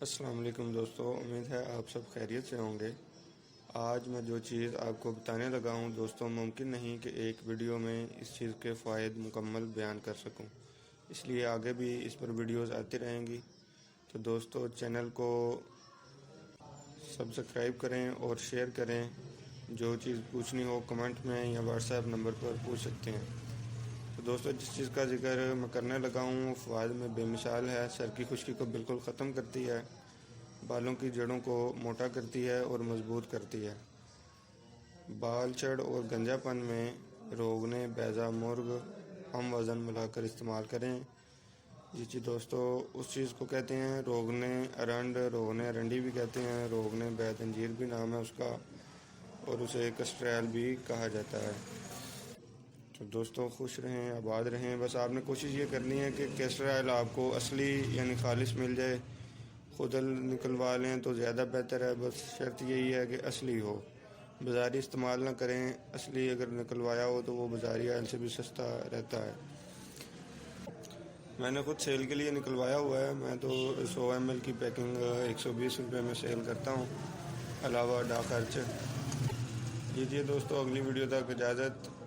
السلام علیکم دوستو، امید ہے آپ سب خیریت سے ہوں گے۔ آج میں جو چیز آپ کو بتانے لگا ہوں دوستو، ممکن نہیں کہ ایک ویڈیو میں اس چیز کے فوائد مکمل بیان کر سکوں، اس لیے آگے بھی اس پر ویڈیوز آتی رہیں گی۔ تو دوستو چینل کو سبسکرائب کریں اور شیئر کریں۔ جو چیز پوچھنی ہو کمنٹ میں یا واٹس ایپ نمبر پر پوچھ سکتے ہیں۔ تو دوستو جس چیز کا ذکر میں کرنے لگا ہوں فوائد میں بے مثال ہے۔ سر کی خشکی کو بالکل ختم کرتی ہے، بالوں کی جڑوں کو موٹا کرتی ہے اور مضبوط کرتی ہے۔ بال چڑھ اور گنجا پن میں روغنے بیضہ مرغ ہم وزن ملا کر استعمال کریں۔ جی دوستو، اس چیز کو کہتے ہیں روغنے ارنڈ، روغنے ارنڈی بھی کہتے ہیں، روغنے بیض انجیر بھی نام ہے اس کا، اور اسے کسٹریل بھی کہا جاتا ہے۔ تو دوستو خوش رہیں، آباد رہیں۔ بس آپ نے کوشش یہ کرنی ہے کہ کیسٹر آئل آپ کو اصلی یعنی خالص مل جائے۔ خود نکلوا لیں تو زیادہ بہتر ہے، بس شرط یہی ہے کہ اصلی ہو، بازاری استعمال نہ کریں۔ اصلی اگر نکلوایا ہو تو وہ بازاری آئل سے بھی سستا رہتا ہے۔ میں نے خود سیل کے لیے نکلوایا ہوا ہے، میں تو 100 ml کی پیکنگ 120 روپے میں سیل کرتا ہوں، علاوہ ڈاک خرچ۔ جی دوستو، اگلی ویڈیو تک اجازت۔